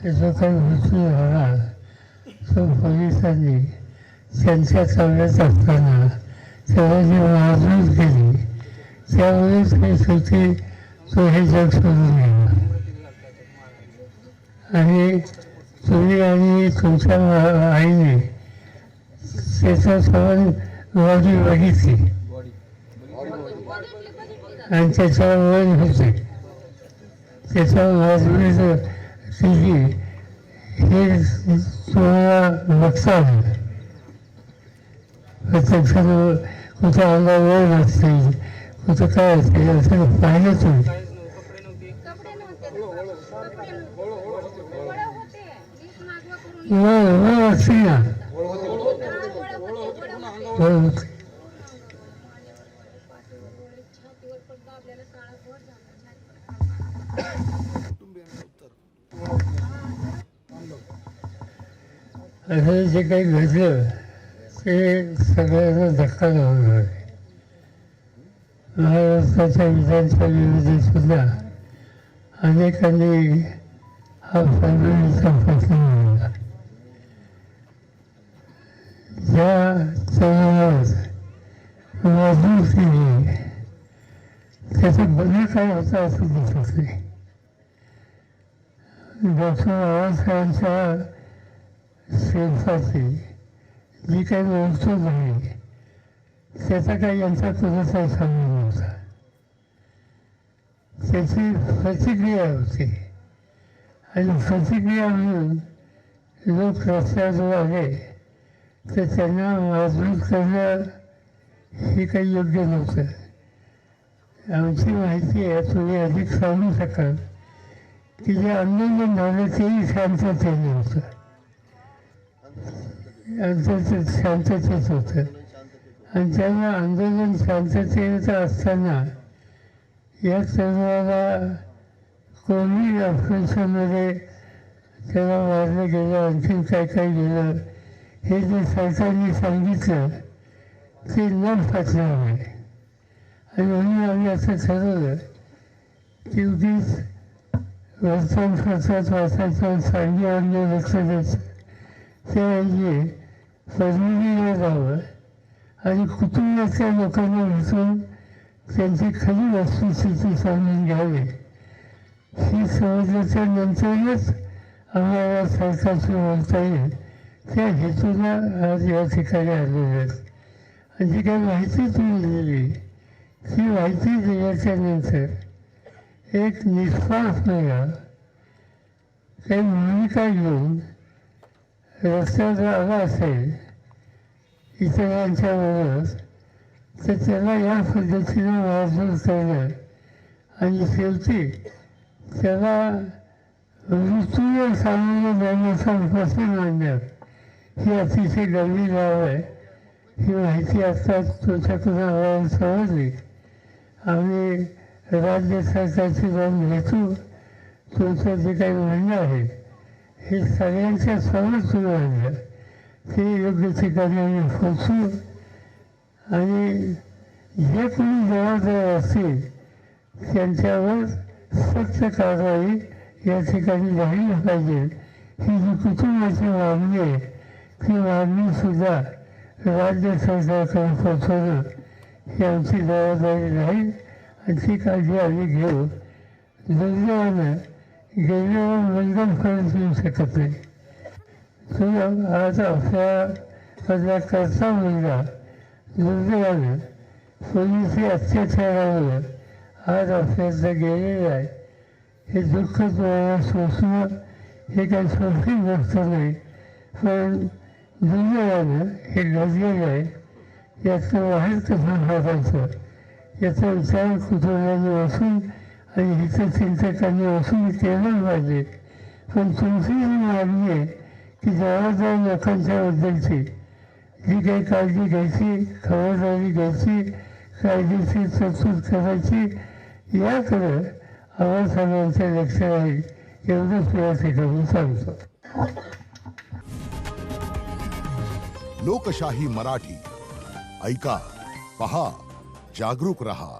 जो काही मृत्यू झाला तो पोलिसांनी त्यांच्या ताब्यात असताना त्याला जी मारहाण केली त्यामुळेच हे शेवटी तो हे जग सोडून गेला. आणि तुम्ही आणि तुमच्या आईने त्याचा समान बॉडी बघितली आणि त्याच्यावर वन होते त्याच्यावर वाजवी दिली हे तुम्हाला बघता आलं. प्रत्यक्षात कुठं अंगा वर नसते कुठं काय असते असं पाहिलं तुम्ही असते ना असं जे काही घडलं ते सगळ्यांना धक्का लावून आहे. महाराष्ट्राच्या विधानसभेमध्ये सुद्धा अनेकांनी हा फॅमिलीचा प्रश्न मांडला. ज्या तरुणावर वाजवून केली त्याचं बदल काय होता असं दिसत नाही. डॉक्टर बाबासाहेबांच्या शेल्फाची जी काही वस्तू झाली त्याचा काही यांचा कुणाचा संबंध नव्हता. त्याची प्रतिक्रिया होती आणि प्रतिक्रिया म्हणून लोक रस्त्यावर आले तर त्यांना मजबूत करणं हे काही योग्य नव्हतं. आमची माहिती आहे तुम्ही अधिक सांगू शकाल की जे आंदोलन झालं तेही शांततेने होतं शांततेत होतं आणि त्यामुळे आंदोलन शांततेत असताना या तरुणाला कोणी ऑपरेशनमध्ये त्याला मारलं गेलं आणखीन काय काय गेलं हे जे सरकारने सांगितलं ते न पटल्यामुळे आणि म्हणून आम्ही असं ठरवलं की उगीच वर्तमानपत्रात वाचायचं सांगण्यावर लक्ष द्यायचं त्याऐवजी परमिनीला जावं आणि कुटुंबातल्या लोकांना भेटून त्यांची खरी वस्तुस्थिती समजून घ्यावी. ही समजल्याच्या नंतरच आम्हाला सरकारशी बोलता येईल त्या हेतूला आज या ठिकाणी आलेले आहेत. आणि जी काही माहिती तुम्ही दिली ती माहिती दिल्याच्या नंतर एक निष्पापणा काही भूमिका घेऊन रस्त्यावर आला असेल इतरांच्या बरोबर तर त्याला या पद्धतीनं वाजवून करणं आणि शेवटी त्याला मृत्यूला सामोरं जाण्याचा प्रश्न मांडण्यात ही अतिशय गंभीर बाब आहे. ही माहिती आता तुमच्याकडून आम्हाला समजली. आम्ही राज्य सरकारची जाऊन भेटू. तुमचं जे काही म्हणणं आहे हे सगळ्यांच्या समोर तुम्ही आणलं ते योग्य ठिकाणी आम्ही पोचू आणि जे कोणी जबाबदार असतील त्यांच्यावर सक्त कारवाई या ठिकाणी झाली पाहिजे. ही जी कुटुंबाची मागणी आहे ती मागणीसुद्धा राज्य सरकारकडे पोचवणं ही आमची जबाबदारी राहील आणि ती काळजी आम्ही घेऊ. दुर्दैवानं गेल्यावर बंधनपर्यंत येऊ शकत नाही. तुम्ही आज आपल्या करता मुलगा दुर्दैवानं पोलिसी अत्याचारामुळे आज आपल्याला गेलेलं आहे. हे दुःख तुम्हाला सोसणं हे काही सोपी गोष्ट नाही पण दुर्दैवानं हे घडलेलं आहे. याचं बाहेर कसं काढायचं याचा विचार कुटुंबाने असून आणि हितचिंतकांनी असून केलं पाहिजे. पण तुमची ही मागणी आहे की जबाबदार लोकांच्याबद्दलची जी काही काळजी घ्यायची खबरदारी घ्यायची कायदेशीर तरतूद करायची याकडं आम्हाला सगळ्यांचं लक्ष राहील एवढंच या ठिकाणी सांगतो. लोकशाही मराठी ऐका, पहा, जागरूक रहा.